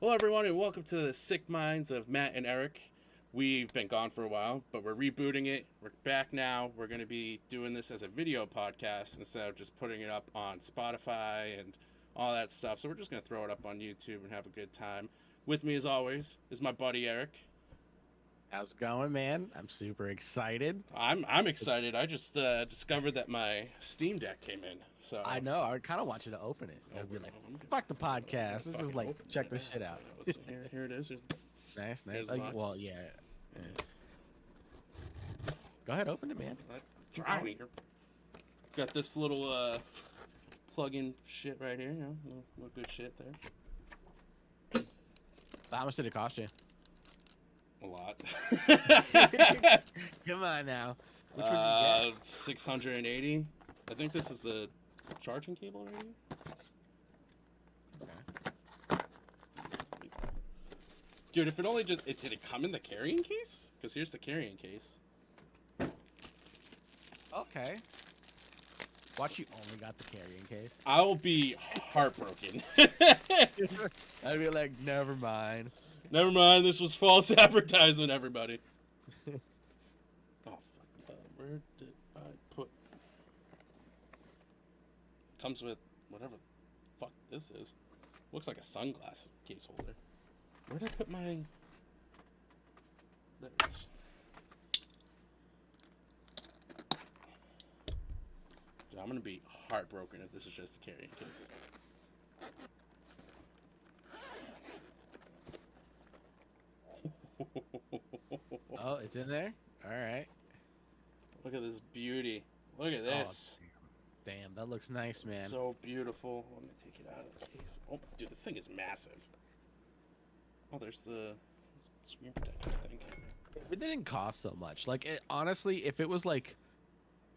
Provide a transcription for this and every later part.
Hello, everyone, and welcome to the Sick Minds of Matt and Eric. We've been gone for a while, but we're rebooting it. We're back now. We're going to be doing this as a video podcast instead of just putting it up on Spotify and all that stuff. So we're just going to throw it up on YouTube and have a good time. With me, as always, is my buddy Eric. How's it going, man? I'm super excited. I'm excited. I just discovered that my Steam Deck came in. So I know. I kind of want you to open it. I'd be like, fuck the podcast. Let's just like check this shit out. Here it is. Nice. Here's the box. Well, yeah. Go ahead, open it, man. Trying here. Got this little plug-in shit right here. You know, little good shit there. How much did it cost you? A lot. Come on now. Which one did you get? 680. I think this is the charging cable right here. Okay. Dude, if it only just... did it come in the carrying case? Because here's the carrying case. Okay. Watch, you only got the carrying case. I'll be heartbroken. I'd be like, never mind. Never mind, this was false advertisement, everybody. Oh, fuck. Where did I put... Comes with whatever the fuck this is. Looks like a sunglass case holder. Where did I put my... There it is. Dude, I'm gonna be heartbroken if this is just a carrying case. Oh, it's in there? All right. Look at this beauty. Look at this. Oh, damn, that looks nice, man. So beautiful. Let me take it out of the case. Oh, dude, this thing is massive. Oh, there's the screen protector, I think. It didn't cost so much. Like, honestly, if it was like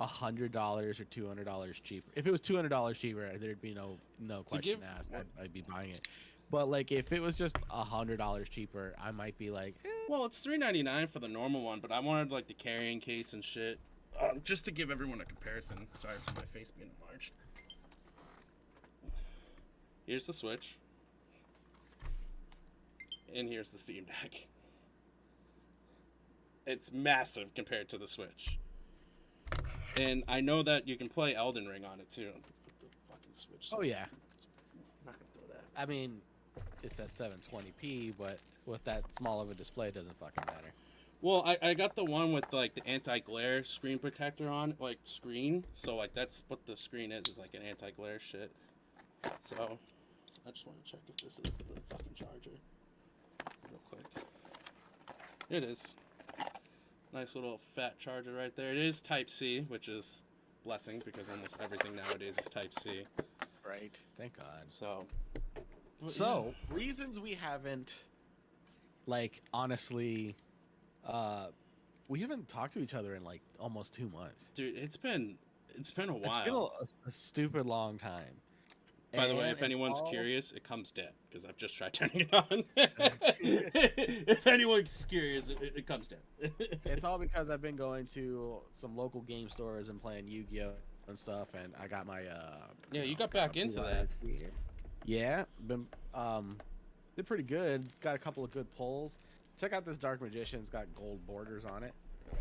$100 or $200 cheaper, if it was $200 cheaper, there'd be no question asked. I'd be buying it. But like, if it was just $100 cheaper, I might be like, Well, it's $3.99 for the normal one, but I wanted like the carrying case and shit, just to give everyone a comparison. Sorry for my face being enlarged. Here's the Switch, and here's the Steam Deck. It's massive compared to the Switch. And I know that you can play Elden Ring on it too. Put the fucking Switch. oh yeah. I'm not gonna throw that. I mean, it's at 720p, but with that small of a display, it doesn't fucking matter. Well, I got the one with like the anti-glare screen protector on, like screen. So like that's what the screen is like an anti-glare shit. So I just want to check if this is the fucking charger, real quick. It is. Nice little fat charger right there. It is Type C, which is blessing because almost everything nowadays is Type C. Right. Thank God. So, reasons we haven't, like, honestly, we haven't talked to each other in like almost 2 months. dude, it's been a while. It's been a stupid long time. By the way, if anyone's curious, it comes dead because I've just tried turning it on. If anyone's curious, it comes dead. It's all because I've been going to some local game stores and playing Yu-Gi-Oh and stuff, and I got my Yeah, you got back into that. Yeah, been did pretty good. Got a couple of good pulls. Check out this Dark Magician. It's got gold borders on it.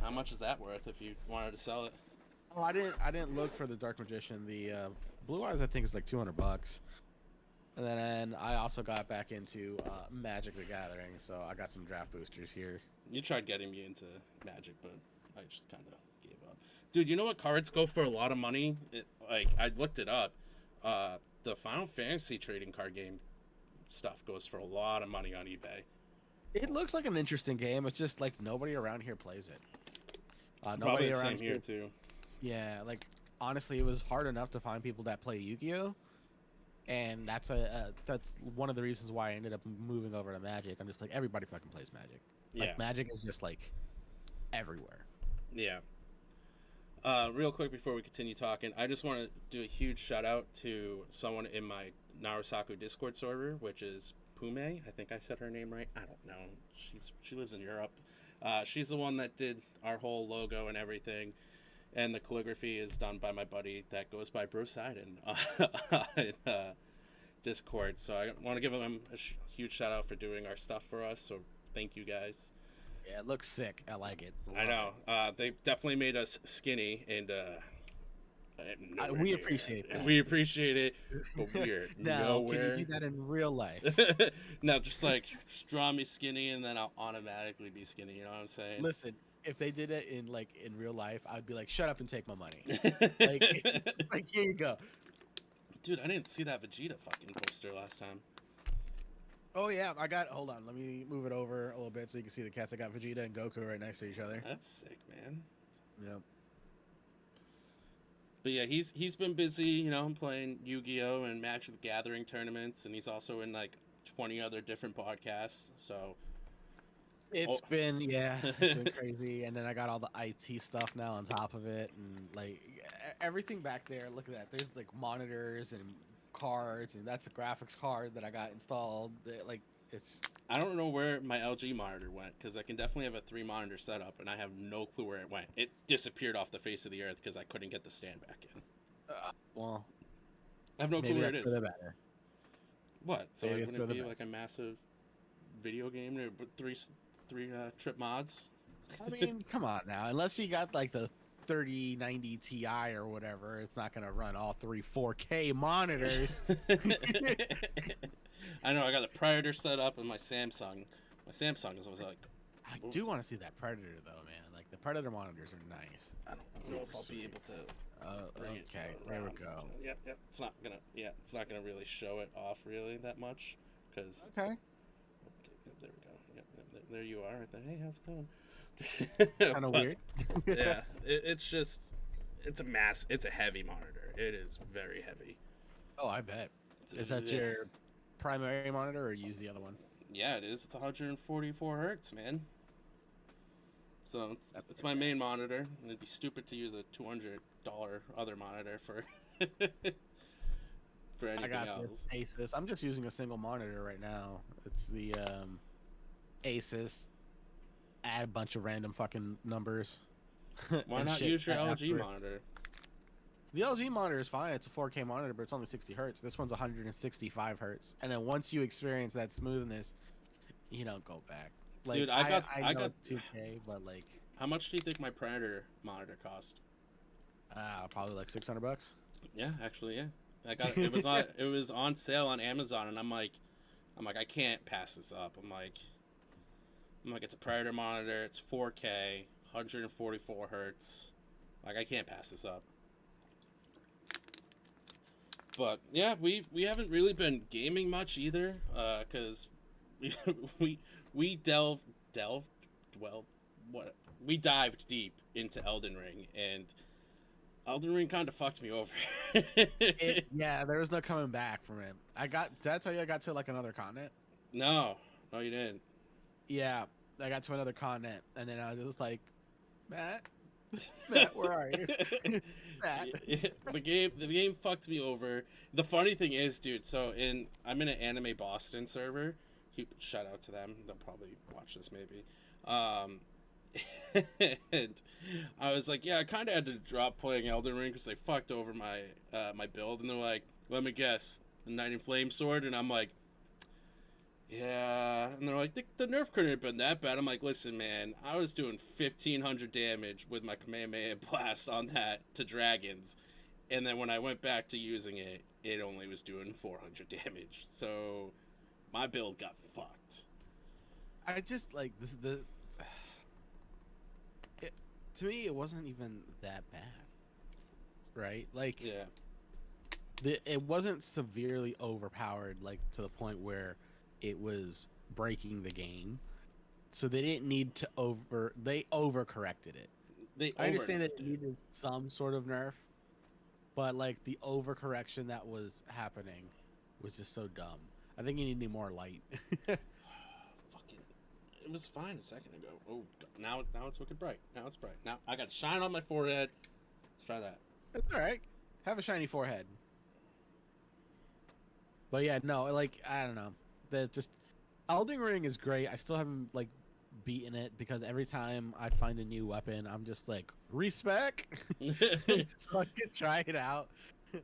How much is that worth if you wanted to sell it? Oh, I didn't look for the Dark Magician. The Blue Eyes, I think, is like $200. And then I also got back into Magic the Gathering, so I got some draft boosters here. You tried getting me into Magic, but I just kind of gave up. Dude, you know what cards go for a lot of money? Like, I looked it up. The Final Fantasy trading card game stuff goes for a lot of money on eBay. It looks like an interesting game. It's just like nobody around here plays it. Probably the same here, too. Yeah, like, honestly, it was hard enough to find people that play Yu-Gi-Oh! And that's one of the reasons why I ended up moving over to Magic. I'm just like, everybody fucking plays Magic. Like, Yeah. Magic is just like everywhere. Yeah. Real quick before we continue talking, I just want to do a huge shout out to someone in my Narasaku Discord server, which is Pume. I think I said her name right. I don't know. She lives in Europe. She's the one that did our whole logo and everything. And the calligraphy is done by my buddy that goes by Brosidon. Discord. So I want to give them a huge shout out for doing our stuff for us. So thank you guys. Yeah, it looks sick. I like it. I know. They definitely made us skinny, and we appreciate that. We appreciate it, but we're now, nowhere. Can you do that in real life? No, just draw me skinny, and then I'll automatically be skinny. You know what I'm saying? Listen, if they did it in real life, I'd be like, shut up and take my money. like here you go. Dude, I didn't see that Vegeta fucking poster last time. Oh yeah, hold on, let me move it over a little bit so you can see the cats. I got Vegeta and Goku right next to each other. That's sick, man. Yep. But yeah, he's been busy, you know, playing Yu-Gi-Oh! And Magic the Gathering tournaments, and he's also in 20 other different podcasts. So it's been crazy, and then I got all the IT stuff now on top of it, and everything back there. Look at that. There's monitors and cards, and that's a graphics card that I got installed. It's. I don't know where my LG monitor went, because I can definitely have a 3-monitor setup, and I have no clue where it went. It disappeared off the face of the earth because I couldn't get the stand back in. Well, I have no clue where it is. Better. What? So it wouldn't be a massive video game with three trip mods? I mean, come on now. Unless you got the 3090 Ti or whatever, it's not gonna run all 4K monitors. I know. I got the Predator set up in my Samsung. My Samsung was like. I do want to see that Predator though, man. The Predator monitors are nice. I don't know if I'll be able to. Okay, there we go. Yep. It's not gonna really show it off really that much, because. Okay. There we go. Yep. There you are. Right there. Hey, how's it going? Kind of weird. Yeah. It's a heavy monitor. It is very heavy. Oh, I bet. Is that your primary monitor, or use the other one? Yeah, it is. It's 144 hertz, man. So it's my main monitor. And it'd be stupid to use a $200 other monitor for anything I got else. This Asus. I'm just using a single monitor right now. It's the Asus. Add a bunch of random fucking numbers. Why not use your LG monitor? The LG monitor is fine. It's a 4K monitor, but it's only 60 hertz. This one's 165 hertz. And then once you experience that smoothness, you don't go back. Dude, I got 2K, but how much do you think my Predator monitor cost? Probably $600. Yeah, actually, yeah. I got it. It was on sale on Amazon, and I'm like, I can't pass this up. I'm like, it's a Predator monitor. It's 4K, 144 hertz. I can't pass this up. But yeah, we haven't really been gaming much either, because we dived deep into Elden Ring, and Elden Ring kind of fucked me over. Yeah, there was no coming back from it. Did I tell you I got to another continent? No, you didn't. Yeah, I got to another continent, and then I was just like, Matt, where are you? Matt. The game fucked me over. The funny thing is, dude, so I'm in an Anime Boston server. Shout out to them. They'll probably watch this maybe. And I was like, yeah, I kind of had to drop playing Elden Ring because they fucked over my my build, and they're like, let me guess, the Knight in Flame sword, and I'm like, yeah, and they're like, the nerf couldn't have been that bad. I'm like, listen, man, I was doing 1,500 damage with my Kamehameha Blast on that to dragons, and then when I went back to using it, it only was doing 400 damage. So my build got fucked. I just to me, it wasn't even that bad, right? Yeah. It wasn't severely overpowered, to the point where it was breaking the game. So they didn't need to they overcorrected it. I understand that it needed some sort of nerf, but the overcorrection that was happening was just so dumb. I think you need more light. It was fine a second ago. Oh, now it's looking bright. Now it's bright. Now I got shine on my forehead. Let's try that. It's all right. Have a shiny forehead. But yeah, no, I don't know. Elden Ring is great. I still haven't beaten it because every time I find a new weapon, I'm just respec. So I can try it out.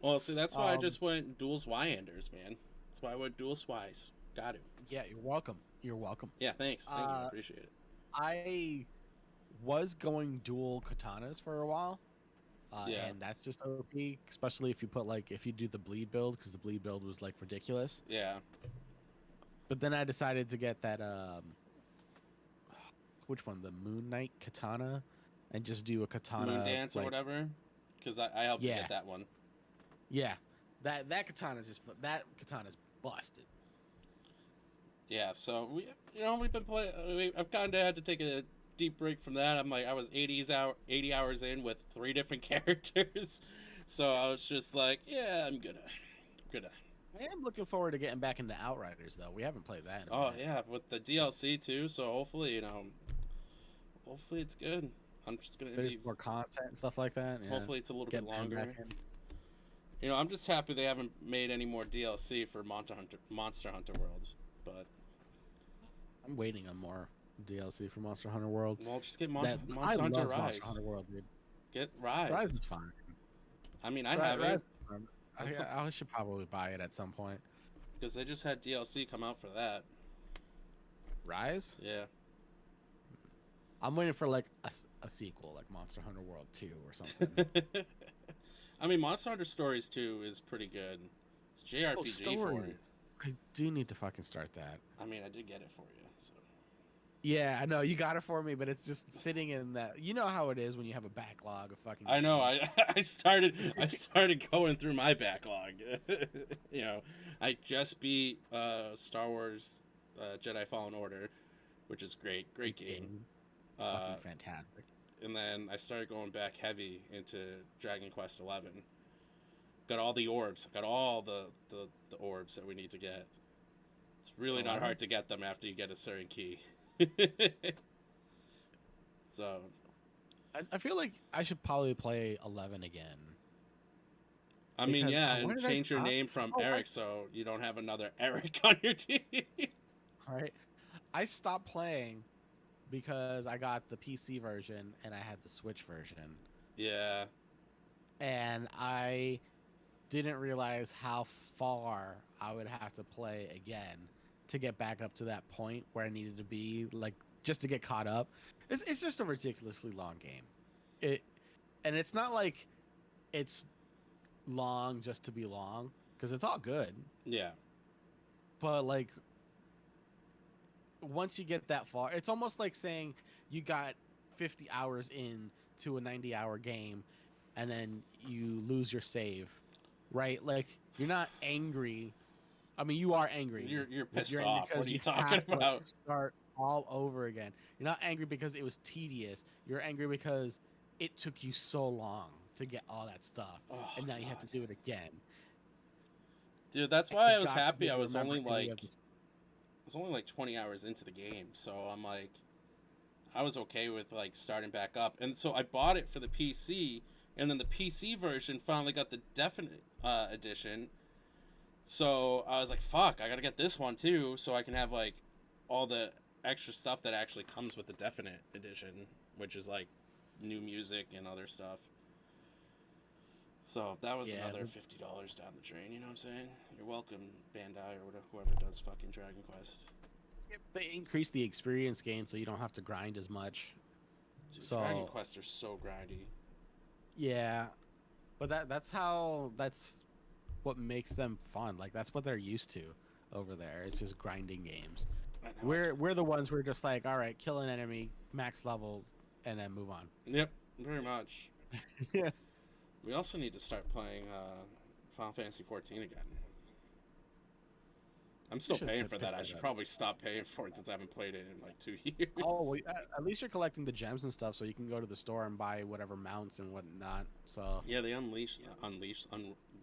Well, see, that's why I just went Duels Wyanders, man. It's why we're dual spies. Got it. Yeah, you're welcome. You're welcome. Yeah, thanks. Thank you. I appreciate it. I was going dual katanas for a while. Yeah. And that's just OP, especially if you put like if you do the bleed build, because the bleed build was like ridiculous. Yeah. But then I decided to get that which one, the Moon Knight katana, and just do a katana Moon Dance or whatever. Because I helped you get that one. Yeah, that katana's katana's busted. Yeah, so we've been playing. I've kind of had to take a deep break from that. I was 80 hours in with 3 different characters, so I was just like, yeah, I'm gonna. I am looking forward to getting back into Outriders though. We haven't played that. Yeah, with the DLC too. So hopefully, hopefully it's good. I'm just gonna. There's more content and stuff like that. Yeah. Hopefully it's a little bit longer. I'm just happy they haven't made any more DLC for Monster Hunter World, but I'm waiting on more DLC for Monster Hunter World. Well, just get Monster Hunter Rise. Monster Hunter World, dude. Get Rise. Rise is fine. I mean, I have it. I should probably buy it at some point. Because they just had DLC come out for that. Rise? Yeah. I'm waiting for like a sequel, like Monster Hunter World 2 or something. I mean, Monster Hunter Stories 2 is pretty good. It's JRPG for it. I do need to fucking start that. I mean, I did get it for you. So. Yeah, I know you got it for me, but it's just sitting in that. You know how it is when you have a backlog of fucking. I know. I started going through my backlog. I just beat Star Wars Jedi Fallen Order, which is great game. Fucking fantastic. And then I started going back heavy into Dragon Quest 11. Got all the orbs. Got all the orbs that we need to get. It's really not hard to get them after you get a certain key. So, I feel like I should probably play 11 again. I mean, yeah, and change your name from Eric so you don't have another Eric on your team. All right. I stopped playing because I got the PC version and I had the Switch version. Yeah. And I didn't realize how far I would have to play again to get back up to that point where I needed to be, like, just to get caught up. It's just a ridiculously long game. And it's not like it's long just to be long, because it's all good. Yeah. But, like, once you get that far, it's almost like saying you got 50 hours into a 90-hour game and then you lose your save, right? Like, you're not angry. I mean, you are angry. You're pissed off. What are you talking about? Start all over again. You're not angry because it was tedious. You're angry because it took you so long to get all that stuff, and now you have to do it again. Dude, that's why I was happy. I was only like 20 hours into the game, so I'm like, I was okay with like starting back up, and so I bought it for the PC, and then the PC version finally got the definite edition. So I was like, fuck, I gotta get this one too, so I can have like all the extra stuff that actually comes with the definite edition, which is like new music and other stuff. So that was another $50 down the drain, you know what I'm saying? You're welcome, Bandai or whoever does fucking Dragon Quest. They increased the experience gain so you don't have to grind as much. Dude, Dragon Quest are so grindy. Yeah. But that's what makes them fun. Like, that's what they're used to over there. It's just grinding games. We're the ones we're just like, all right, kill an enemy, max level, and then move on. Yep, very much. Yeah. We also need to start playing Final Fantasy 14 again. I'm still paying for that. I should probably stop paying for it since I haven't played it in like 2 years. Oh, well, at least you're collecting the gems and stuff, so you can go to the store and buy whatever mounts and whatnot. So yeah, they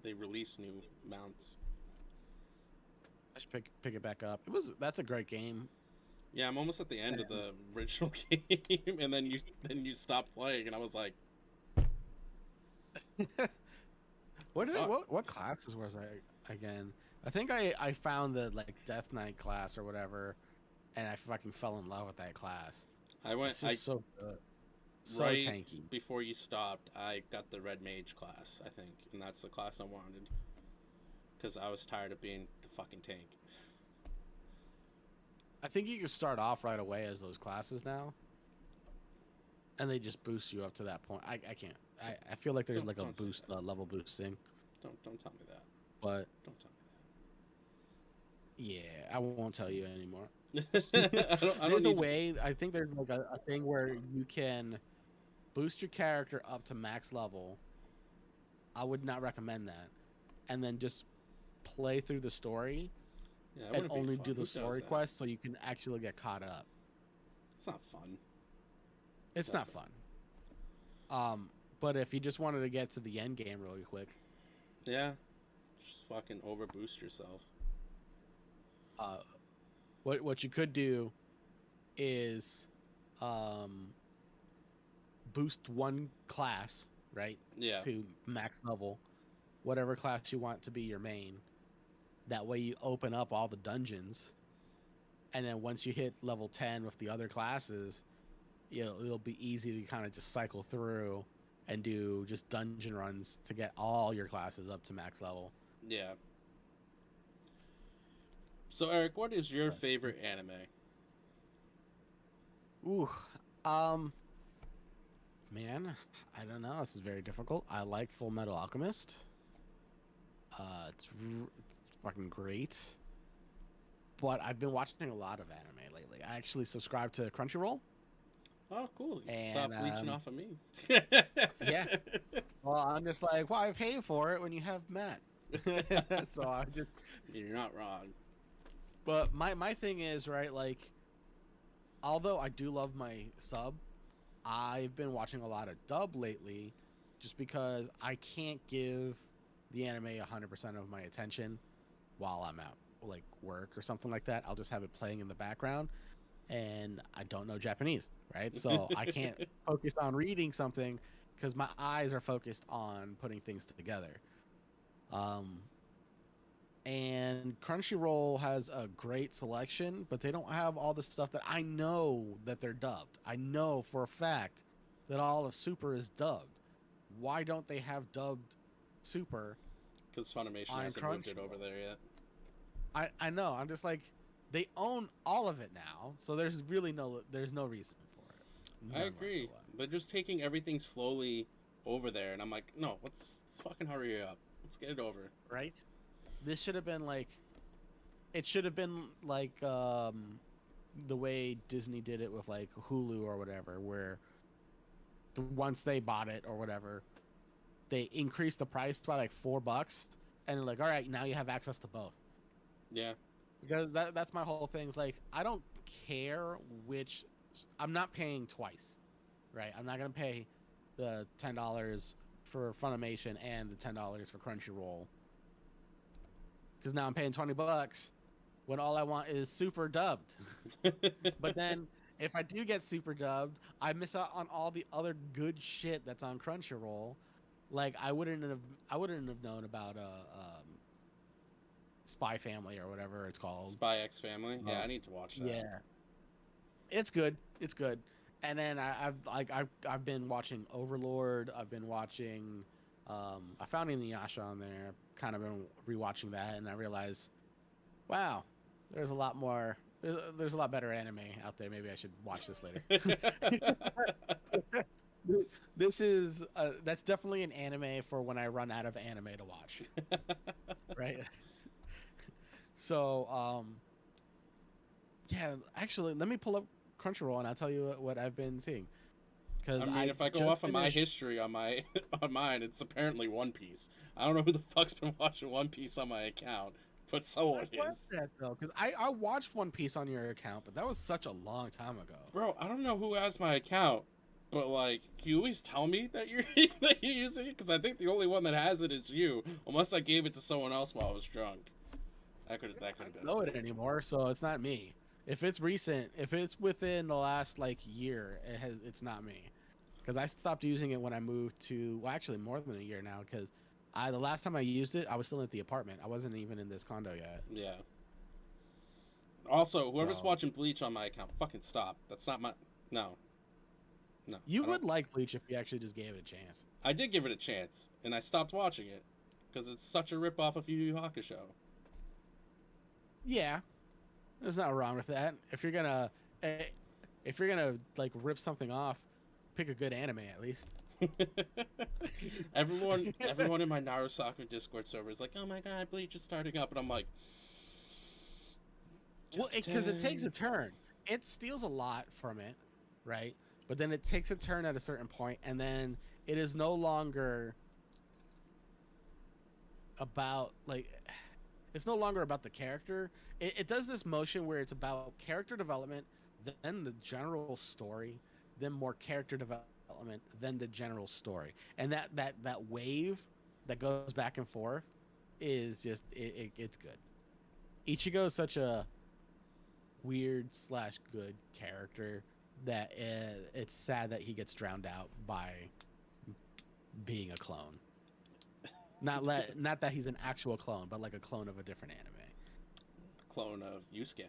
they release new mounts. I should pick it back up. That's a great game. Yeah, I'm almost at the end of the original game, and then you stop playing, and I was like, what classes was I again? I think I found the like Death Knight class or whatever, and I fucking fell in love with that class. So good. So right tanky. Before you stopped, I got the Red Mage class, I think, and that's the class I wanted. Because I was tired of being the fucking tank. I think you can start off right away as those classes now, and they just boost you up to that point. I can't. I feel like there's like a boost level boost thing. Don't tell me that. But don't tell me that. Yeah, I won't tell you anymore. I don't There's a way. I think there's like a thing where you can boost your character up to max level. I would not recommend that, and then just play through the story. Yeah, and only do the story quest so you can actually get caught up. It's not fun. It's not fun. But if you just wanted to get to the end game really quick, yeah, just fucking overboost yourself. What you could do is boost one class, right? Yeah. To max level, whatever class you want to be your main. That way you open up all the dungeons, and then once you hit level 10 with the other classes, it'll be easy to kind of just cycle through and do just dungeon runs to get all your classes up to max level. Yeah. So Eric, what is your favorite anime? Ooh, man, I don't know. This is very difficult. I like Full Metal Alchemist. It's fucking great. But I've been watching a lot of anime lately. I actually subscribe to Crunchyroll. Oh, cool. Stop leeching off of me. Yeah. Well, I'm just like, why pay for it when you have Matt? So I just... You're not wrong. But my thing is, right, like, although I do love my sub, I've been watching a lot of dub lately just because I can't give the anime 100% of my attention while I'm at like work or something like that. I'll just have it playing in the background, and I don't know Japanese, right? So I can't focus on reading something because my eyes are focused on putting things together. And Crunchyroll has a great selection, but they don't have all the stuff that I know that they're dubbed. I know for a fact that all of Super is dubbed. Why don't they have dubbed Super? Because Funimation hasn't moved it over there yet. I know. I'm just like, they own all of it now, so there's no reason for it. I agree. Whatsoever. They're just taking everything slowly over there, and I'm like, no, let's fucking hurry up. Let's get it over. Right? This should have been like, it should have been like the way Disney did it with like Hulu or whatever, where once they bought it or whatever, they increased the price by like $4, and they're like, all right, now you have access to both. Yeah. Because that's my whole thing. Is like, I don't care which. I'm not paying twice, right? I'm not gonna pay the $10 for Funimation and the $10 for Crunchyroll. Because now I'm paying $20 when all I want is Super dubbed. But then if I do get Super dubbed, I miss out on all the other good shit that's on Crunchyroll. Like I wouldn't have known about Spy Family or whatever it's called. Spy X Family. Yeah, I need to watch that. Yeah, it's good. It's good. And then I've been watching Overlord. I've been watching. I found Inuyasha on there. Kind of been rewatching that, and I realized, wow, there's a lot more. There's a lot better anime out there. Maybe I should watch this later. This is that's definitely an anime for when I run out of anime to watch. Right. So, yeah, actually, let me pull up Crunchyroll and I'll tell you what I've been seeing. Because if I go off of my history on my on mine, it's apparently One Piece. I don't know who the fuck's been watching One Piece on my account, but someone is. What's that though? Because I watched One Piece on your account, but that was such a long time ago. Bro, I don't know who has my account, but like, can you always tell me that you're using it? Because I think the only one that has it is you, unless I gave it to someone else while I was drunk. That could have been. I don't know it anymore, so it's not me. If it's recent, if it's within the last like year, it's not me. Because I stopped using it when I moved to, well, actually more than a year now. Because the last time I used it, I was still at the apartment. I wasn't even in this condo yet. Yeah. Also, whoever's watching Bleach on my account, fucking stop. That's not my. No. You would like Bleach if you actually just gave it a chance. I did give it a chance, and I stopped watching it because it's such a ripoff of Yu Yu Hakusho. Yeah, there's nothing wrong with that. Eh, if you're gonna like rip something off, pick a good anime at least. Everyone in my Narusaka Discord server is like, "Oh my god, Bleach is starting up," and I'm like, Well, because it takes a "Dang." turn. It steals a lot from it, right? But then it takes a turn at a certain point, and then it is no longer about like it's no longer about the character. It does this motion where it's about character development, then the general story, then more character development, then the general story, and that wave that goes back and forth is just it's good. Ichigo is such a weird slash good character that it's sad that he gets drowned out by being a clone. Not that he's an actual clone, but like a clone of a different anime. Clone of Yusuke.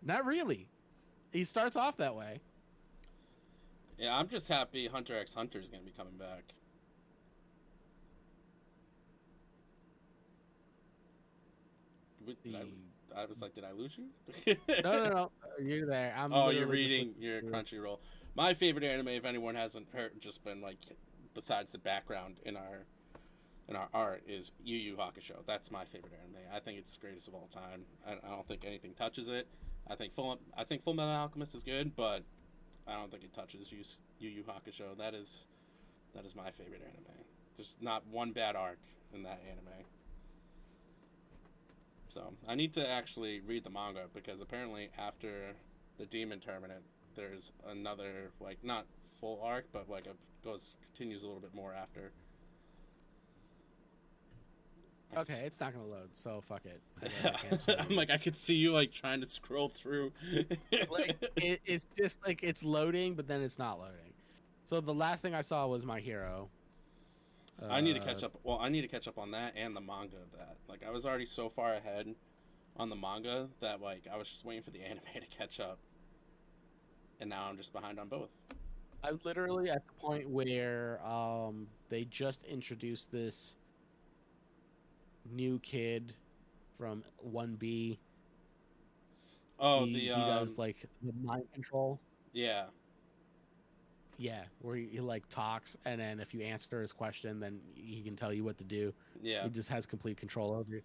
Not really. He starts off that way. Yeah, I'm just happy Hunter x Hunter is gonna be coming back. I was like, did I lose you? No. You're there. I'm. Oh, you're literally reading your Crunchyroll. My favorite anime, if anyone hasn't heard, just been like, besides the background in our art, is Yu Yu Hakusho. That's my favorite anime. I think it's the greatest of all time. I don't think anything touches it. I think Full Metal Alchemist is good, but I don't think it touches Yu Yu Hakusho. That is my favorite anime. There's not one bad arc in that anime. So I need to actually read the manga because apparently after the Demon Tournament, there's another like not full arc, but like continues a little bit more after. Okay, it's not gonna load, so fuck it. I'm like, I could see you like trying to scroll through. Like it's just like it's loading, but then it's not loading. So the last thing I saw was My Hero. I need to catch up. Well, I need to catch up on that and the manga of that. Like, I was already so far ahead on the manga that like I was just waiting for the anime to catch up, and now I'm just behind on both. I'm literally at the point where they just introduced this new kid from 1B. Oh, he does like the mind control. Yeah. Yeah, where he like talks, and then if you answer his question, then he can tell you what to do. Yeah. He just has complete control over you.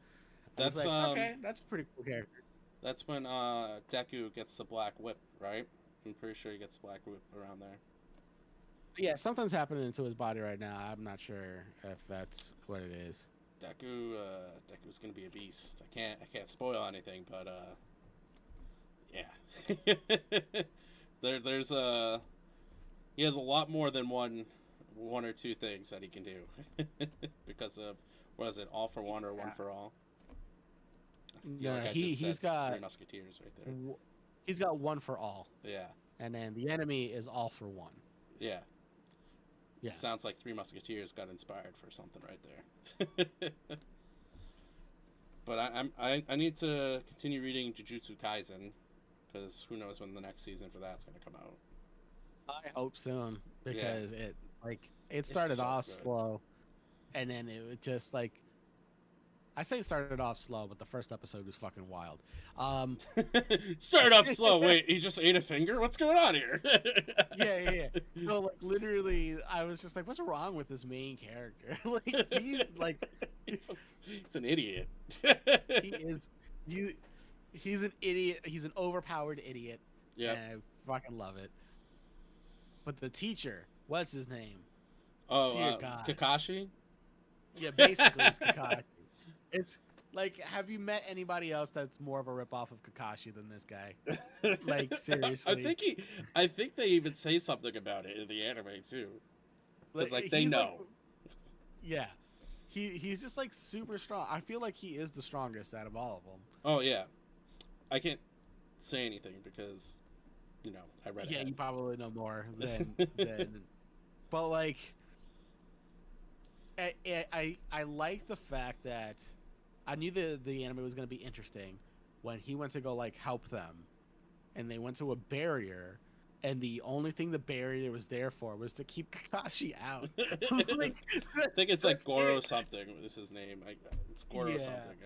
That's like, okay, that's a pretty cool character. That's when Deku gets the black whip, right? I'm pretty sure he gets the black whip around there. Yeah, something's happening to his body right now. I'm not sure if that's what it is. Deku's gonna be a beast. I can't spoil anything, but yeah. there's he has a lot more than one or two things that he can do because of what is it, all for one or one for all? No, like he's got Three Musketeers right there. He's got one for all. Yeah. And then the enemy is all for one. Yeah. Yeah. It sounds like Three Musketeers got inspired for something right there. But I need to continue reading Jujutsu Kaisen because who knows when the next season for that's going to come out. I hope soon because it started off slow, and then it was just like I say it started off slow, but the first episode was fucking wild. Started off slow. Wait, he just ate a finger? What's going on here? Yeah. So like literally, I was just like, "What's wrong with this main character?" He's an idiot. He's an idiot. He's an overpowered idiot. Yeah, I fucking love it. But the teacher, what's his name? Oh, Kakashi? Yeah, basically it's Kakashi. It's like, have you met anybody else that's more of a ripoff of Kakashi than this guy? Like, seriously. I think they even say something about it in the anime too. Because they know. Yeah. He's just like super strong. I feel like he is the strongest out of all of them. Oh yeah. I can't say anything because I read it. Yeah, you probably know more than but like I like the fact that I knew the anime was going to be interesting when he went to go like help them, and they went to a barrier, and the only thing the barrier was there for was to keep Kakashi out. Like, I think it's like that's Goro it. something. Is his name? It's Goro Yeah. something.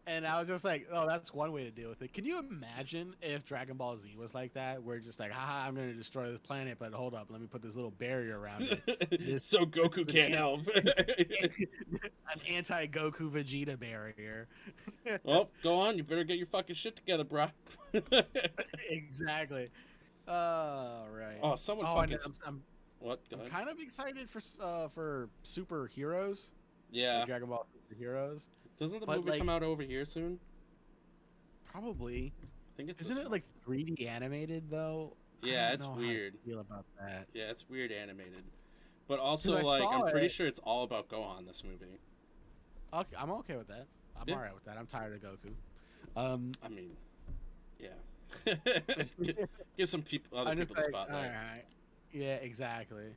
And I was just like, oh, that's one way to deal with it. Can you imagine if Dragon Ball Z was like that? We're just like, haha, I'm going to destroy this planet, but hold up, let me put this little barrier around it. So Goku can't help. An anti-Goku Vegeta barrier. Well, go on. You better get your fucking shit together, bruh. Exactly. Right. Oh, someone Oh, fucking. I'm What? Go I'm ahead. kind of excited for superheroes, Yeah. like Dragon Ball superheroes. Doesn't the But movie like, come out over here soon? probably I think it's isn't this it month. like 3D animated though? I Yeah, don't it's know how to weird. feel about that. Yeah, it's weird animated. But 'Cause also, I like, I'm saw pretty it. sure it's all about Gohan, this movie. Okay, I'm okay with that. I'm Yeah. alright with that. I'm tired of Goku. Um, I mean, yeah. Give some people, other I'm just people the like, all spotlight. right. Yeah, exactly.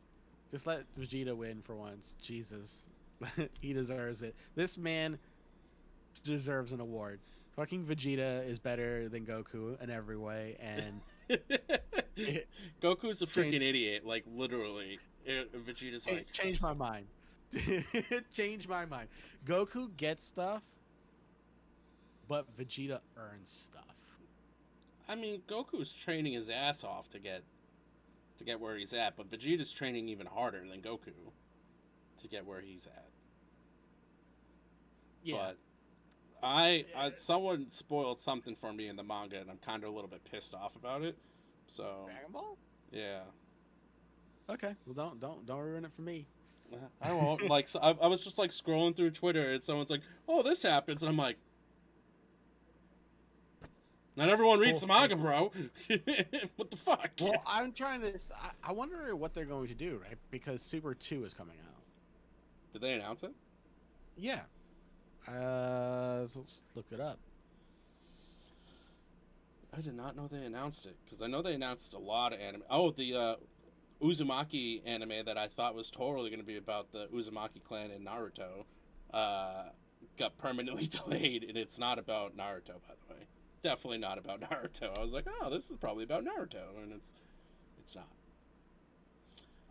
Just let Vegeta win for once. Jesus, he deserves it. This man deserves an award. Fucking Vegeta is better than Goku in every way, and it Goku's a changed, freaking idiot, like, literally. Vegeta's like, changed my mind. Changed my mind. Goku gets stuff, but Vegeta earns stuff. I mean, Goku's training his ass off to get where he's at, but Vegeta's training even harder than Goku to get where he's at. Yeah. But I someone spoiled something for me in the manga, and I'm kind of a little bit pissed off about it. So Dragon Ball. yeah, Okay. Well, don't ruin it for me. I won't. Like, so I was just like scrolling through Twitter, and someone's like, "Oh, this happens," and I'm like, "Not everyone reads the manga, bro. What the fuck?" Well, I'm trying to. I wonder what they're going to do, right? Because Super 2 is coming out. Did they announce it? Yeah. Let's look it up. I did not know they announced it, because I know they announced a lot of anime. Oh, the Uzumaki anime that I thought was totally going to be about the Uzumaki clan in Naruto got permanently delayed, and it's not about Naruto, by the way. Definitely not about Naruto. I was like, oh, this is probably about Naruto, and it's not.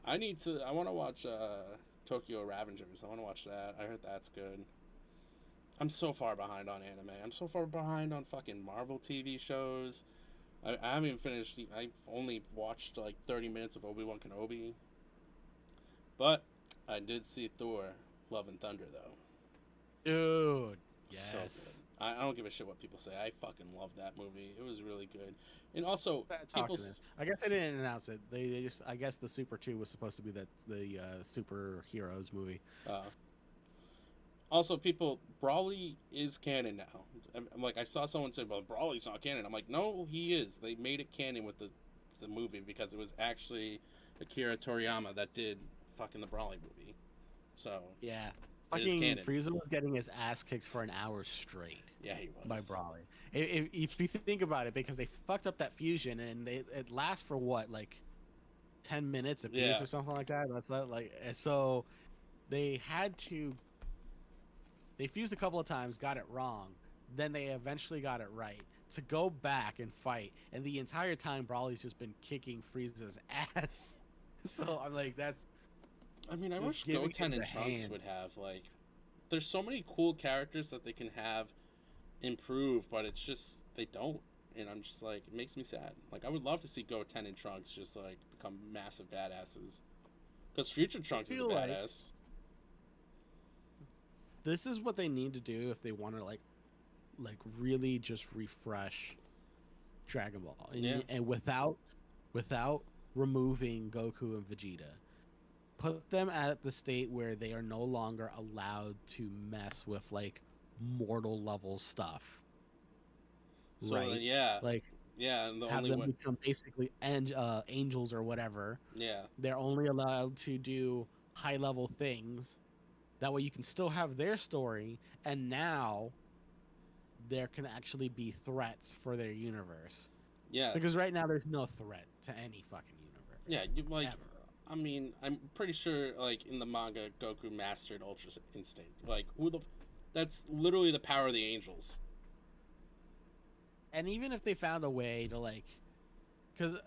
I want to watch Tokyo Ravengers. I want to watch that. I heard that's good. I'm so far behind on anime. I'm so far behind on fucking Marvel TV shows. I haven't even finished. I've only watched like 30 minutes of Obi-Wan Kenobi. But I did see Thor: Love and Thunder though. Dude. So Yes. good. I don't give a shit what people say. I fucking love that movie. It was really good. And also, people. I guess they didn't announce it. They just. I guess the Super 2 was supposed to be the superheroes movie. Also, people, Brawly is canon now. I'm like, I saw someone say, well, Brawly's not canon. I'm like, no, he is. They made it canon with the movie because it was actually Akira Toriyama that did fucking the Brawly movie. So, Yeah. it is Fucking canon. Frieza was getting his ass kicked for an hour straight. Yeah, he was. By Brawly. If you think about it, because they fucked up that fusion and it lasts for what, like 10 minutes a piece or something like that. That's not like so they had to. They fused a couple of times, got it wrong. Then they eventually got it right. To go back and fight, and the entire time Brawly's just been kicking Frieza's ass. So I'm like, that's. I mean, I wish giving Goten him and the Trunks hand. would have, like... There's so many cool characters that they can have improve, but it's just... They don't. And I'm just like, it makes me sad. Like, I would love to see Goten and Trunks just, like, become massive badasses. Because Future Trunks is a badass. This is what they need to do if they want to like really just refresh Dragon Ball, and without removing Goku and Vegeta, put them at the state where they are no longer allowed to mess with like mortal level stuff. So, right? yeah. Like, yeah, and the have only them way... become basically angels or whatever. Yeah. They're only allowed to do high level things. That way you can still have their story, and now there can actually be threats for their universe. Yeah. Because right now there's no threat to any fucking universe. Yeah, like, ever. I mean, I'm pretty sure, like, in the manga, Goku mastered Ultra Instinct. Like, that's literally the power of the angels. And even if they found a way to, like, because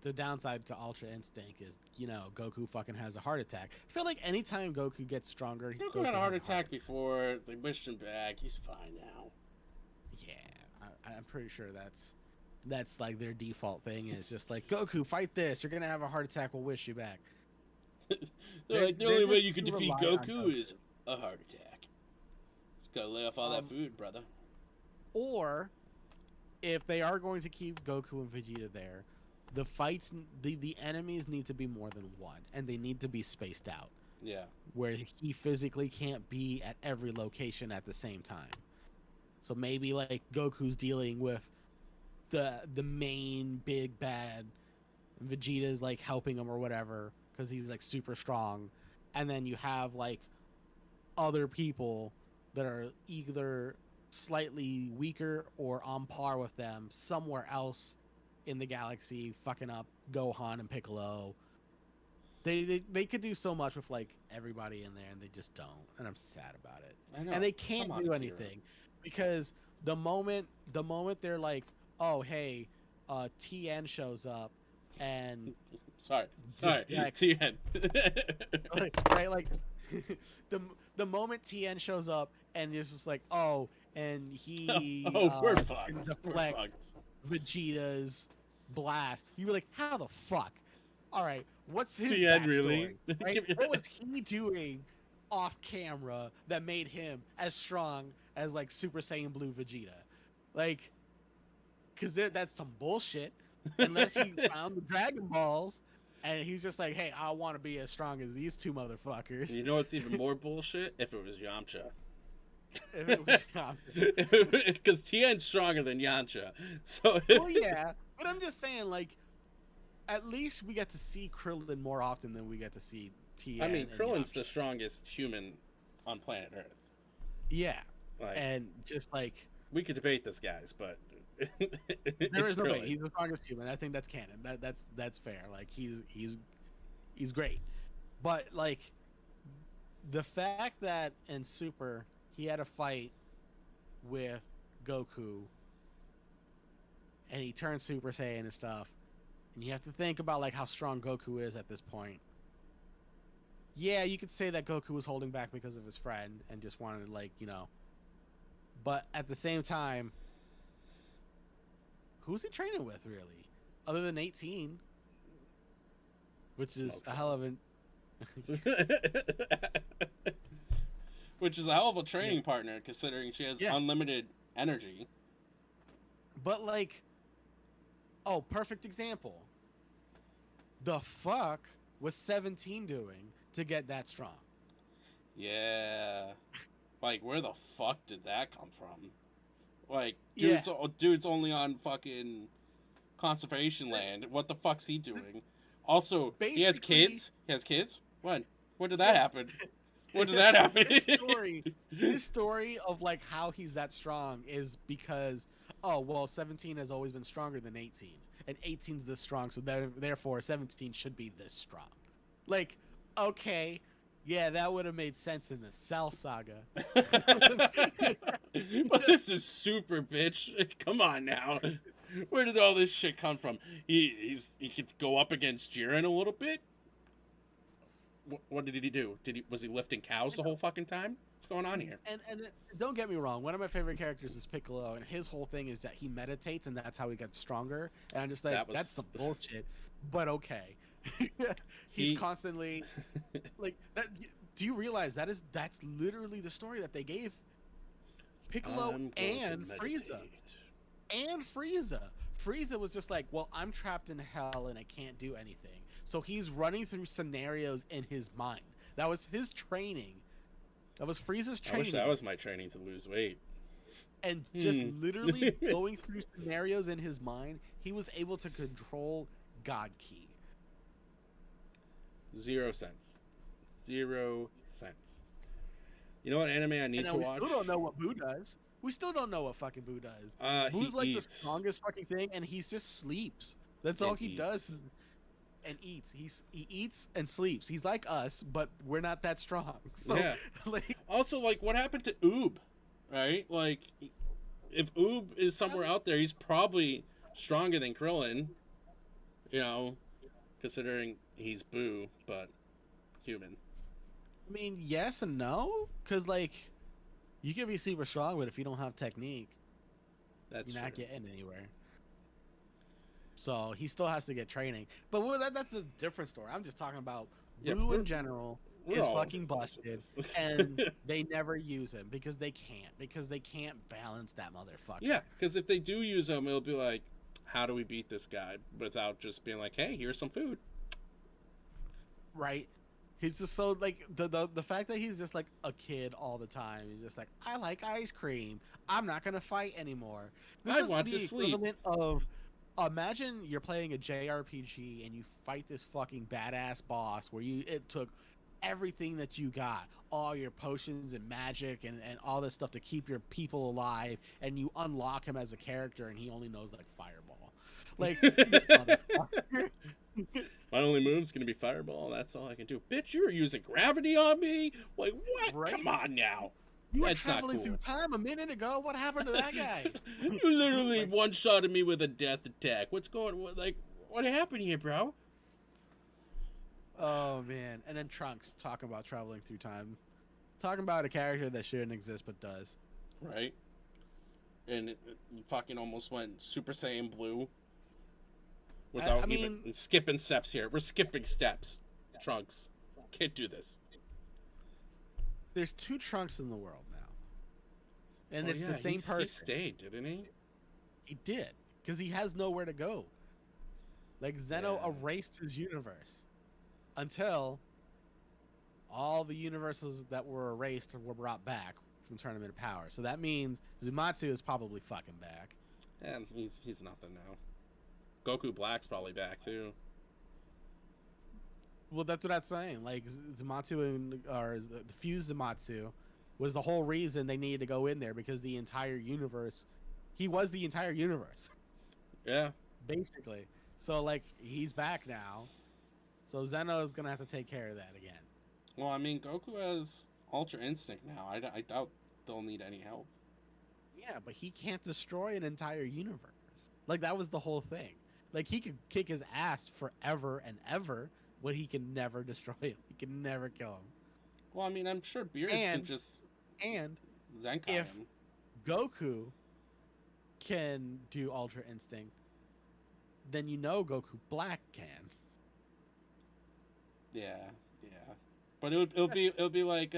the downside to Ultra Instinct is, Goku fucking has a heart attack. I feel like anytime Goku gets stronger, Goku had a heart attack before. They wished him back. He's fine now. Yeah, I'm pretty sure that's like their default thing. Is just like, Goku, fight this. You're gonna have a heart attack. We'll wish you back. They're like, the only way you can defeat Goku is a heart attack. Just gotta lay off all that food, brother. Or, if they are going to keep Goku and Vegeta there, the fights, the enemies need to be more than one, and they need to be spaced out. Yeah. Where he physically can't be at every location at the same time. So maybe like Goku's dealing with the main big bad, and Vegeta's like helping him or whatever because he's like super strong, and then you have like other people that are either slightly weaker or on par with them somewhere else in the galaxy, fucking up Gohan and Piccolo. They could do so much with like everybody in there, and they just don't, and I'm sad about it. I know. And they can't do anything because the moment they're like, oh hey, TN shows up and sorry deflects, TN right, like the moment TN shows up and it's just like, oh, and he we're fucked. deflects Vegeta's blast. You were like, how the fuck? All right, what's his TN backstory? really? Right? What was he doing off camera that made him as strong as like Super Saiyan Blue Vegeta? Like, because that's some bullshit. Unless he found the Dragon Balls and he's just like, hey, I want to be as strong as these two motherfuckers. You know what's even more bullshit? If it was Yamcha. If it was Yamcha. Because TN's stronger than Yamcha. So well, yeah, but I'm just saying, like, at least we get to see Krillin more often than we get to see TN. I mean, Krillin's the strongest human on planet Earth. Yeah, like, and just like we could debate this, guys, but there is no way he's the strongest human. I think that's canon. That's fair. Like he's great, but like the fact that in Super he had a fight with Goku and he turned Super Saiyan and stuff, and you have to think about like how strong Goku is at this point. Yeah, you could say that Goku was holding back because of his friend and just wanted to, like, but at the same time, who's he training with, really? Other than 18, which is a hell of a... Which is a hell of a training partner, considering she has unlimited energy. But, like... Oh, perfect example. The fuck was 17 doing to get that strong? Yeah. Like, where the fuck did that come from? Like, dude's only on fucking conservation land. What the fuck's he doing? Also, he has kids? He has kids? When? When did that happen? When did that happen? His story of, like, how he's that strong is because, 17 has always been stronger than 18. And 18's this strong, so therefore 17 should be this strong. Like, okay, yeah, that would have made sense in the Cell Saga. But this is Super, bitch. Come on now. Where did all this shit come from? He could go up against Jiren a little bit? What did he do? Was he lifting cows the whole fucking time? What's going on here? And don't get me wrong, one of my favorite characters is Piccolo, and his whole thing is that he meditates, and that's how he gets stronger. And I'm just like, that's some bullshit, but okay. He's constantly like that. Do you realize that's literally the story that they gave Piccolo and Frieza? And Frieza was just like, well, I'm trapped in hell and I can't do anything. So he's running through scenarios in his mind. That was his training. That was Frieza's training. I wish that was my training to lose weight. And just literally going through scenarios in his mind, he was able to control God Ki. 0 cents. 0 cents. You know what anime I need to watch? We still don't know what Boo does. We still don't know what fucking Boo does. Boo's like the strongest fucking thing, and he just sleeps. That's all he does. And eats. He eats and sleeps. He's like us, but we're not that strong. So, yeah. Also, like, what happened to Oob? Right? Like, if Oob is somewhere out there, he's probably stronger than Krillin. You know, considering he's Boo, but human. I mean, yes and no, because like you can be super strong, but if you don't have technique, That's you're true. not getting anywhere. So he still has to get training. But that's a different story. I'm just talking about Yeah, Boo in general we're is all over fucking the place with busted, this. and they never use him because they can't balance that motherfucker. Yeah, because if they do use him, it'll be like, how do we beat this guy without just being like, hey, here's some food. Right? He's just so like the fact that he's just like a kid all the time. He's just like, I like ice cream. I'm not gonna fight anymore. This I is want to the sleep. equivalent of imagine you're playing a JRPG and you fight this fucking badass boss where it took everything that you got, all your potions and magic and all this stuff to keep your people alive, and you unlock him as a character and he only knows like fireball. Like this motherfucker. My only move's gonna be fireball. That's all I can do. Bitch, you were using gravity on me. Like what? Right? Come on now. You were That's not traveling through cool. time a minute ago. What happened to that guy? You literally Like, one-shotted me with a death attack. What's going? What happened here, bro? oh man! And then Trunks talking about traveling through time, talking about a character that shouldn't exist but does. Right. And it fucking almost went Super Saiyan Blue without I mean, even skipping steps here. We're skipping steps. Trunks. Can't do this. there's two Trunks in the world now, and Oh, it's yeah, the same person. He stayed, didn't he? He did because he has nowhere to go. Like Zeno Yeah. erased his universe until all the universes that were erased were brought back from Tournament of Power. So that means Zumatsu is probably fucking back. And he's nothing now. Goku Black's probably back too. Well, that's what I'm saying. Like Zumatsu or the fused Zumatsu was the whole reason they needed to go in there because the entire universe, he was the entire universe, Yeah. basically. So like he's back now. So Zeno's gonna have to take care of that again. Well, I mean, Goku has Ultra Instinct now. I doubt they'll need any help. Yeah, but he can't destroy an entire universe. Like that was the whole thing. Like he could kick his ass forever and ever, but he can never destroy him. He can never kill him. Well, I mean, I'm sure Beerus can just And Zenkai if him. Goku can do Ultra Instinct, then you know Goku Black can. Yeah, yeah. But it'll be like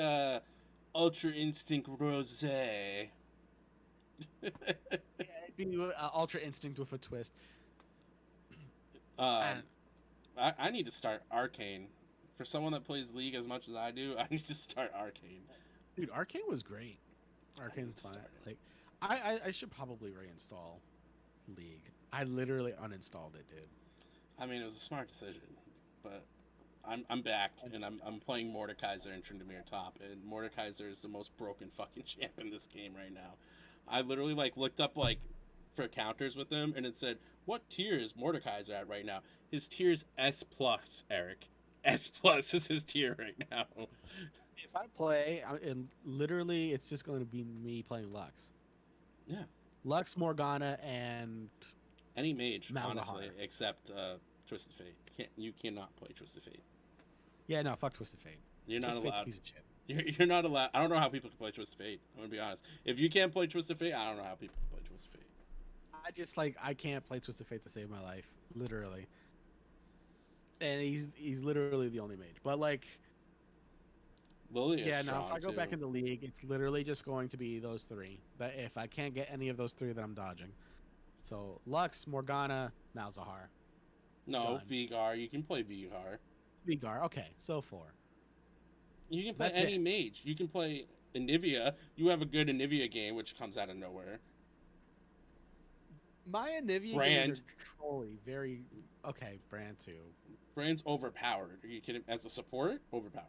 Ultra Instinct Rose. Yeah, it'd be Ultra Instinct with a twist. um, I need to start Arcane. For someone that plays League as much as I do, I need to start Arcane. Dude, Arcane was great. Arcane's fine. Like, I should probably reinstall League. I literally uninstalled it, dude. I mean, it was a smart decision, but I'm back and I'm playing Mordekaiser and Tryndamere top, and Mordekaiser is the most broken fucking champ in this game right now. I literally like looked up like for counters with him, and it said, "What tier is Mordekaiser at right now?" His tier is S plus, Eric. S plus is his tier right now. If I play, and literally, it's just going to be me playing Lux. Yeah. Lux, Morgana, and Any mage, Malzahar. honestly, except Twisted Fate. You cannot play Twisted Fate. Yeah, no, fuck Twisted Fate. You're not Twisted Fate's allowed. a piece of shit. You're not allowed. I don't know how people can play Twisted Fate. I'm gonna be honest. If you can't play Twisted Fate, I don't know how people can play Twisted Fate. I can't play Twisted Fate to save my life, literally. And he's literally the only mage. But like, Lilia yeah, is no, if strong I go too. back into League, it's literally just going to be those three. That if I can't get any of those three, then I'm dodging. So Lux, Morgana, Malzahar. No, Done. Vigar. You can play Vigar. Vigar. Okay, so 4. You can play That's any it. mage. You can play Anivia. You have a good Anivia game, which comes out of nowhere. My Anivia Brand. games are truly very okay. Brand 2. Brand's overpowered. Are you kidding? As a support, overpowered.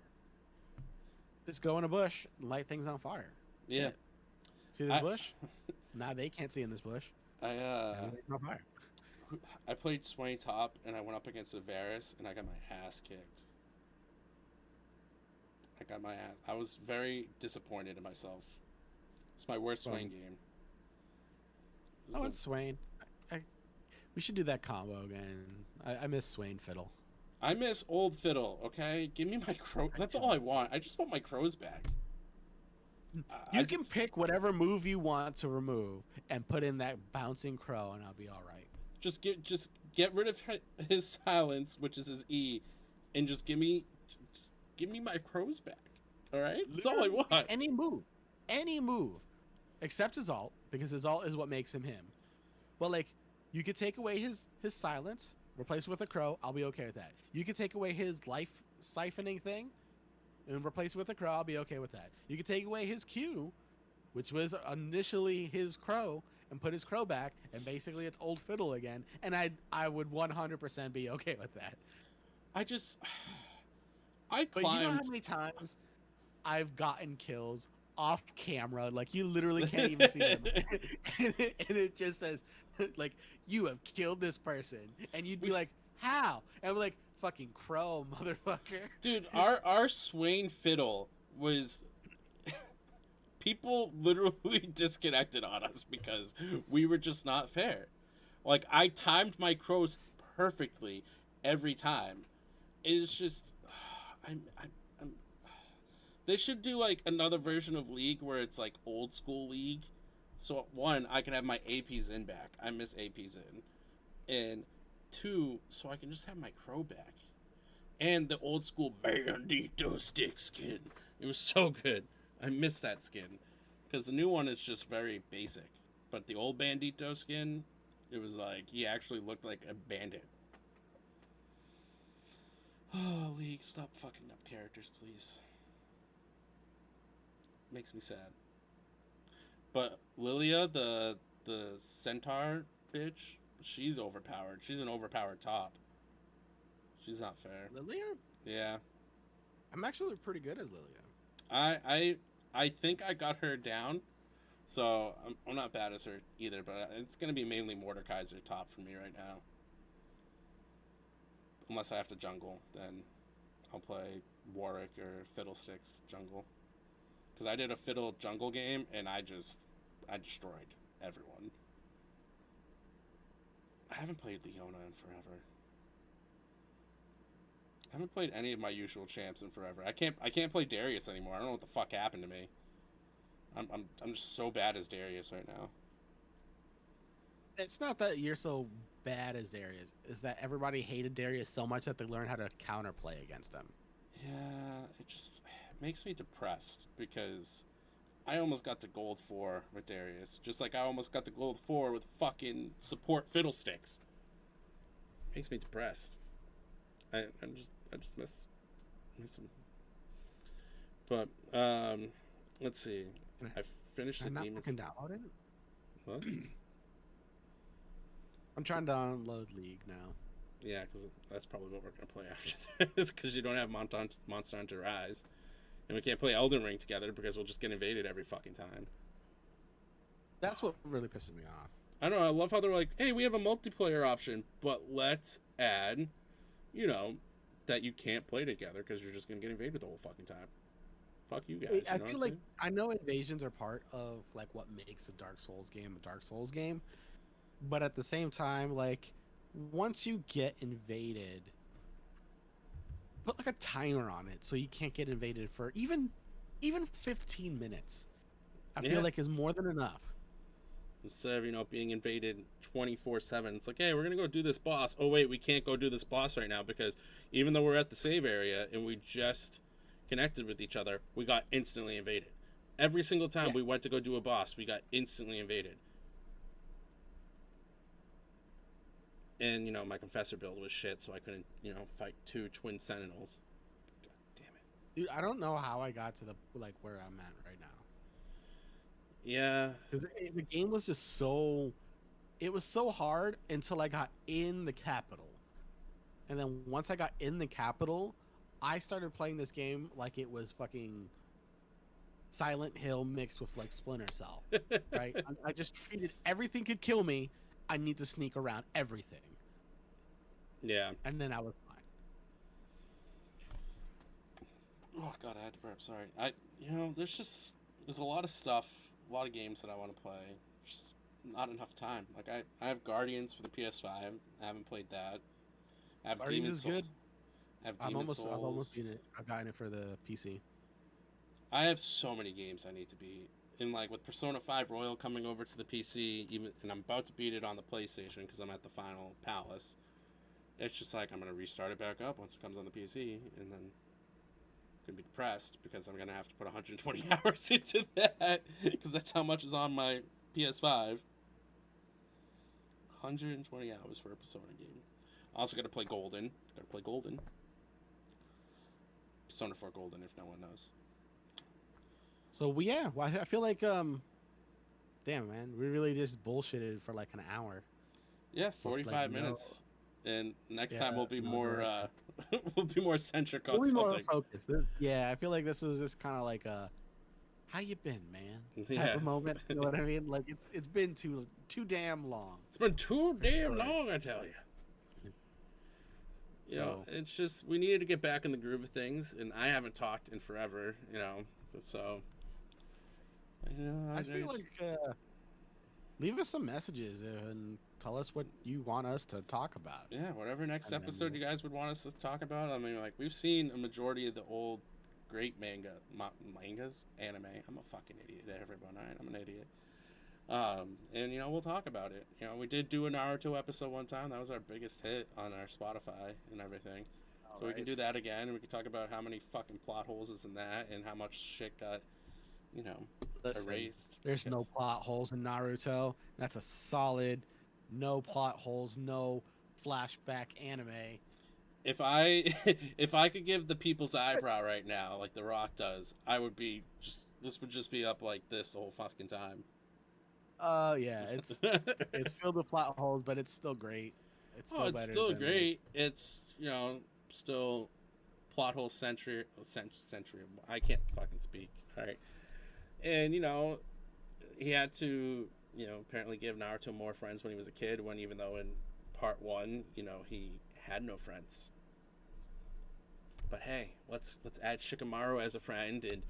Just go in a bush, light things on fire. That's Yeah. it. See this bush? Now they can't see in this bush. Everything's on fire. I played Swain top and I went up against Varus and I got my ass kicked. I was very disappointed in myself. It's my worst Swain game. Oh, it's Swain. We should do that combo again. I miss Swain Fiddle. I miss old Fiddle. Okay, give me my crow. That's all I want. I just want my crows back. You can pick whatever move you want to remove and put in that bouncing crow, and I'll be all right. Just get rid of his silence, which is his E, and just give me my crows back. All right, that's all I want. Any move, except his alt, because his alt is what makes him him. But like, you could take away his silence, replace it with a crow. I'll be okay with that. You could take away his life siphoning thing, and replace it with a crow. I'll be okay with that. You could take away his Q, which was initially his crow, and put his crow back, and basically it's old Fiddle again. And I would 100% be okay with that. I climbed. But you know how many times I've gotten kills off camera, like you literally can't even see them, and it just says, like, you have killed this person, and you'd be like, how? And I'm like, fucking crow, motherfucker. Dude, our Swain Fiddle was people literally disconnected on us because we were just not fair. Like, I timed my crows perfectly every time. It's just I'm they should do like another version of League where it's like old school League. So one, I can have my APs in back. I miss APs in. And two, so I can just have my crow back. And the old school Bandito stick skin. It was so good. I miss that skin. Because the new one is just very basic. But the old Bandito skin, it was like, he actually looked like a bandit. Oh, League, stop fucking up characters, please. Makes me sad. But Lilia, the centaur bitch, she's overpowered. She's an overpowered top. She's not fair. Lilia? Yeah. I'm actually pretty good as Lilia. I think I got her down, so I'm not bad as her either. But it's gonna be mainly Mordekaiser top for me right now. Unless I have to jungle, then I'll play Warwick or Fiddlesticks jungle. Because I did a Fiddle jungle game, and I destroyed everyone. I haven't played Leona in forever. I haven't played any of my usual champs in forever. I can't play Darius anymore. I don't know what the fuck happened to me. I'm just so bad as Darius right now. It's not that you're so bad as Darius. It's that everybody hated Darius so much that they learned how to counterplay against him. Yeah, it makes me depressed because I almost got to gold 4 with Darius, just like I almost got to gold 4 with fucking support Fiddlesticks. Makes me depressed. I just miss him. But let's see. I finished the demons. Can I download it? What? I'm trying to download League now. Yeah, because that's probably what we're gonna play after this. Because you don't have Monster Hunter Rise, and we can't play Elden Ring together because we'll just get invaded every fucking time. That's what really pisses me off. I don't know. I love how they're like, "Hey, we have a multiplayer option, but let's add, that you can't play together because you're just gonna get invaded the whole fucking time." Fuck you guys. I feel like I know invasions are part of like what makes a Dark Souls game a Dark Souls game, but at the same time, like once you get invaded, put like a timer on it so you can't get invaded for even 15 minutes. I feel like is more than enough. Instead of, being invaded 24/7, it's like, hey, we're going to go do this boss. Oh, wait, we can't go do this boss right now because even though we're at the save area and we just connected with each other, we got instantly invaded. Every single time we went to go do a boss, we got instantly invaded. And, my Confessor build was shit, so I couldn't, fight 2 Twin Sentinels. God damn it. Dude, I don't know how I got to where I'm at right now. Yeah. The game was just it was so hard until I got in the capital. And then once I got in the capital, I started playing this game like it was fucking Silent Hill mixed with like Splinter Cell. Right? I just treated everything could kill me. I need to sneak around everything. Yeah. And then I was fine. Oh god, I had to burp, sorry. There's a lot of stuff, a lot of games that I want to play. Just not enough time. Like I have Guardians for the PS5. I haven't played that. I have Guardians Demon is Souls. good. I have Demon Souls. I've almost beat it. I've gotten it for the PC. I have so many games I need to beat. And like with Persona 5 Royal coming over to the PC, even and I'm about to beat it on the PlayStation because I'm at the final palace. It's just like I'm gonna restart it back up once it comes on the PC, and then I'm gonna be depressed because I'm gonna have to put 120 hours into that because that's how much is on my PS5. 120 hours for a Persona game. Also gotta play Golden. Gotta play Golden. Persona 4 Golden, if no one knows. So well, I feel like damn man, we really just bullshitted for like an hour. Yeah, 45 minutes. And next time we'll be more we'll be more centric on something. More focused. Yeah, I feel like this was just kind of like a how you been, man? Type of moment. You know what I mean? Like it's been too damn long. It's been too damn long, I tell you. You know, it's just we needed to get back in the groove of things, and I haven't talked in forever. You know, so. You know, I feel like leave us some messages and tell us what you want us to talk about. Yeah, whatever next episode you guys would want us to talk about. I mean, like we've seen a majority of the old great mangas, anime. I'm a fucking idiot, everyone. All right, I'm an idiot. And you know we'll talk about it. You know we did do a Naruto episode one time. That was our biggest hit on our Spotify and everything. So we can do that again, and we can talk about how many fucking plot holes is in that, and how much shit got, you know, erased. There's no plot holes in Naruto. That's a solid, no plot holes, no flashback anime. If I could give the people's eyebrow right now, like The Rock does, I would be this would just be up like this the whole fucking time. Yeah, it's filled with plot holes, but it's still great. It's still great. It's still plot hole century. I can't fucking speak. All right. And, he had to, apparently give Naruto more friends when he was a kid, even though in part 1, he had no friends. But hey, let's add Shikamaru as a friend, and,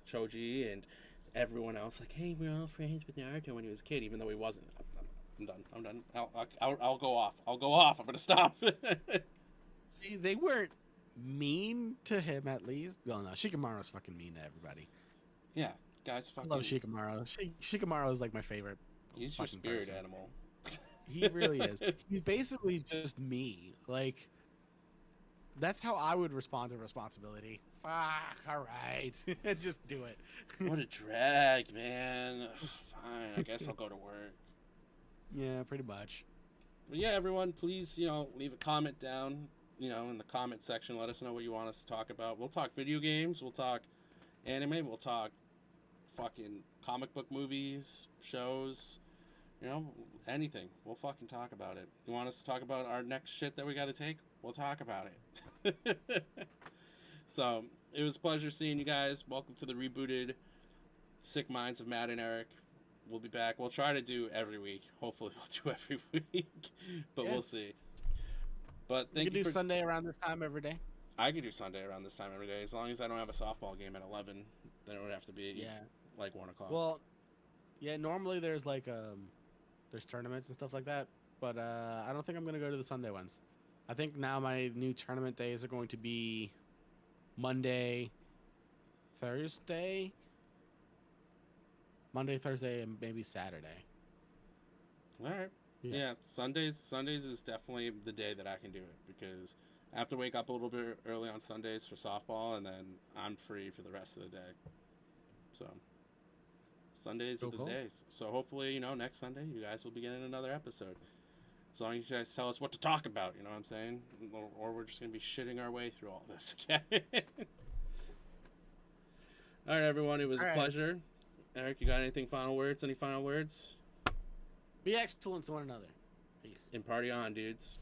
Choji and everyone else. Like, hey, we're all friends with Naruto when he was a kid, even though he wasn't. I'm done. I'll go off. I'm going to stop. They weren't mean to him, at least. Well, no, Shikamaru's fucking mean to everybody. Yeah, guys fucking... I love Shikamaru. Shikamaru is like my favorite. He's your spirit animal. He really is. He's basically just me. Like, that's how I would respond to responsibility. Fuck, all right. Just do it. What a drag, man. Fine, I guess I'll go to work. Yeah, pretty much. But yeah, everyone, please, leave a comment down, in the comment section. Let us know what you want us to talk about. We'll talk video games. We'll talk anime. We'll talk fucking comic book movies, shows, anything. We'll fucking talk about it. You want us to talk about our next shit that we got to take? We'll talk about it. So, it was a pleasure seeing you guys. Welcome to the rebooted Sick Minds of Matt and Eric. We'll be back. We'll try to do every week. Hopefully we'll do every week. But we'll see. But thank you. You can do Sunday around this time every day. I could do Sunday around this time every day. As long as I don't have a softball game at 11, then it would have to be like 1 o'clock. Well, yeah, normally there's like there's tournaments and stuff like that. But I don't think I'm going to go to the Sunday ones. I think now my new tournament days are going to be Monday, Thursday, and maybe Saturday. All right. Yeah, Sundays is definitely the day that I can do it because I have to wake up a little bit early on Sundays for softball, and then I'm free for the rest of the day. So Sundays are the days. So hopefully, next Sunday you guys will be getting another episode. As long as you guys tell us what to talk about, you know what I'm saying? Or we're just going to be shitting our way through all this again. All right, everyone. It was a pleasure. Eric, you got anything final words? Any final words? Be excellent to one another. Peace. And party on, dudes.